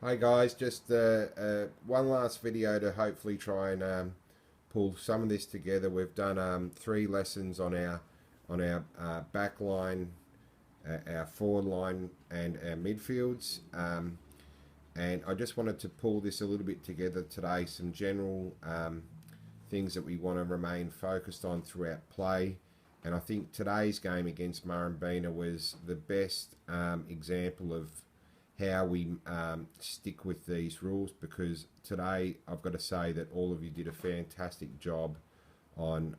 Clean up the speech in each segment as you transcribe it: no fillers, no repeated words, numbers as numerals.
Hi guys, just one last video to hopefully try and pull some of this together. We've done 3 lessons on our back line, our forward line, and our midfields. And I just wanted to pull this a little bit together today. Some general things that we want to remain focused on throughout play. And I think today's game against Murrumbeena was the best example of how we stick with these rules, because today I've got to say that all of you did a fantastic job on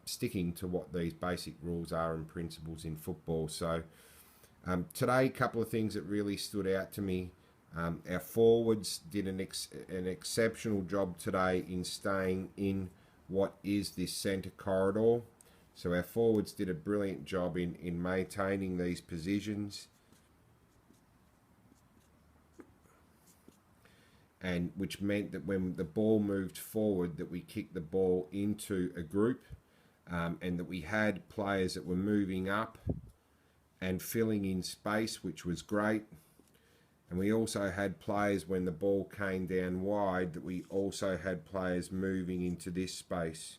sticking to what these basic rules are and principles in football. So today, a couple of things that really stood out to me. Our forwards did an exceptional job today in staying in what is this centre corridor. So our forwards did a brilliant job in maintaining these positions, and which meant that when the ball moved forward, that we kicked the ball into a group, and that we had players that were moving up and filling in space, which was great. And we also had players, when the ball came down wide, that we also had players moving into this space.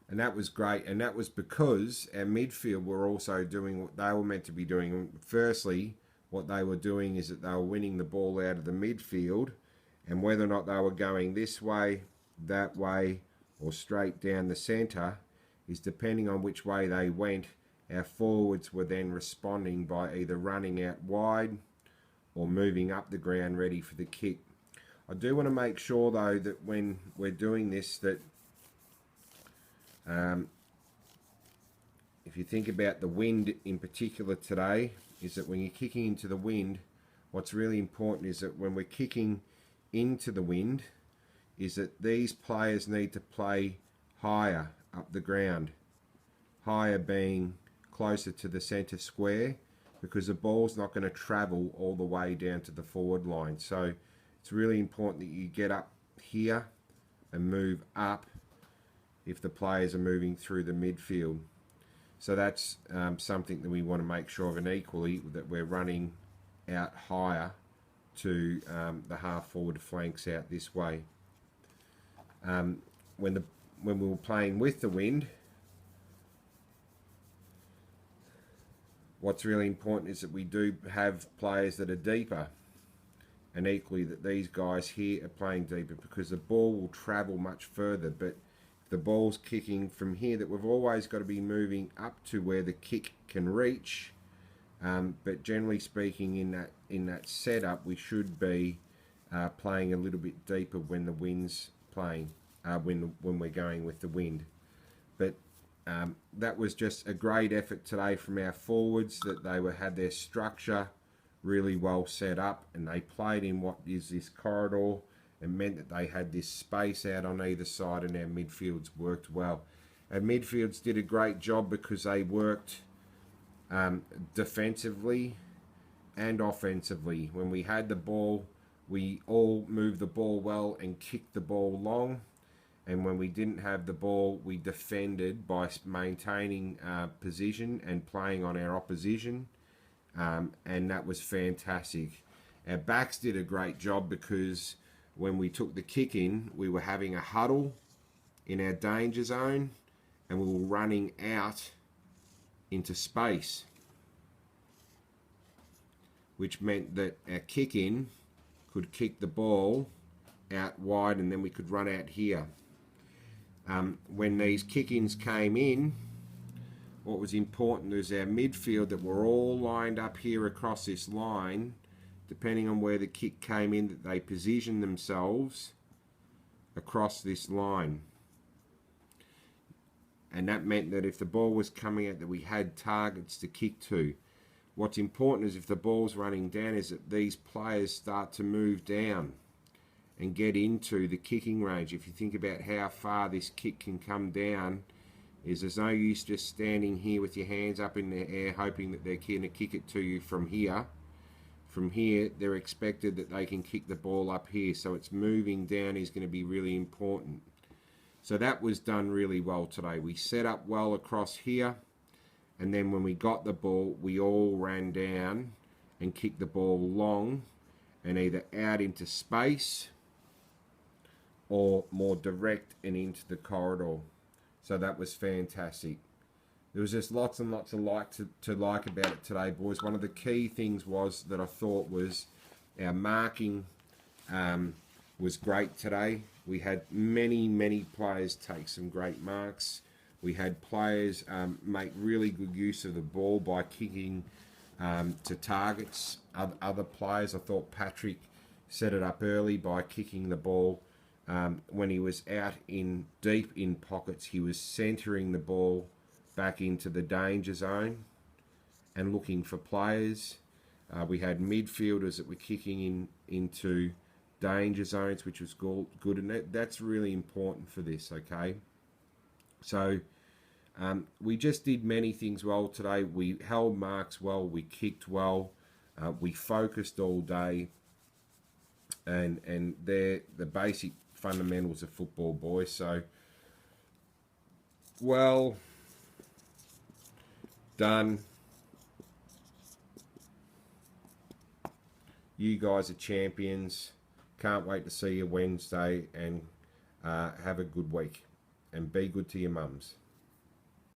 And that was great, and that was because our midfield were also doing what they were meant to be doing. Firstly, what they were doing is that they were winning the ball out of the midfield, and whether or not they were going this way, that way, or straight down the centre is depending on which way they went. Our forwards were then responding by either running out wide or moving up the ground ready for the kick. I do want to make sure though that when we're doing this, that if you think about the wind in particular today, is that when you're kicking into the wind, what's really important is that when we're kicking into the wind, is that these players need to play higher up the ground. Higher being closer to the centre square, because the ball's not going to travel all the way down to the forward line. So it's really important that you get up here and move up if the players are moving through the midfield. So that's something that we want to make sure of, and equally that we're running out higher to the half forward flanks out this way. When we were playing with the wind, what's really important is that we do have players that are deeper, and equally that these guys here are playing deeper, because the ball will travel much further. But the ball's kicking from here, that we've always got to be moving up to where the kick can reach. But generally speaking, in that setup, we should be playing a little bit deeper when the wind's playing, when we're going with the wind. But that was just a great effort today from our forwards, that they had their structure really well set up, and they played in what is this corridor. It meant that they had this space out on either side, and our midfields worked well. Our midfields did a great job because they worked defensively and offensively. When we had the ball, we all moved the ball well and kicked the ball long. And when we didn't have the ball, we defended by maintaining position and playing on our opposition. And that was fantastic. Our backs did a great job, because when we took the kick in, we were having a huddle in our danger zone, and we were running out into space, which meant that our kick in could kick the ball out wide, and then we could run out here. When these kick-ins came in, what was important was our midfield, that were all lined up here across this line. Depending on where the kick came in, that they positioned themselves across this line. And that meant that if the ball was coming out, that we had targets to kick to. What's important is, if the ball's running down, is that these players start to move down and get into the kicking range. If you think about how far this kick can come down, is there's no use just standing here with your hands up in the air hoping that they're going to kick it to you from here. From here, they're expected that they can kick the ball up here, so it's moving down is going to be really important. So that was done really well today. We set up well across here, And then when we got the ball, we all ran down and kicked the ball long and either out into space or more direct and into the corridor. So that was fantastic. There was just lots and lots of to like about it today, boys. One of the key things was that I thought was our marking was great today. We had many players take some great marks. We had players make really good use of the ball by kicking to targets. Other players, I thought Patrick set it up early by kicking the ball. When he was out in deep in pockets, he was centering the ball back into the danger zone and looking for players. We had midfielders that were kicking into danger zones, which was good, and that's really important for this, okay? So we just did many things well today. We held marks well, we kicked well, we focused all day, and they're the basic fundamentals of football, boys. So, well done. You guys are champions. Can't wait to see you Wednesday, and have a good week. And be good to your mums.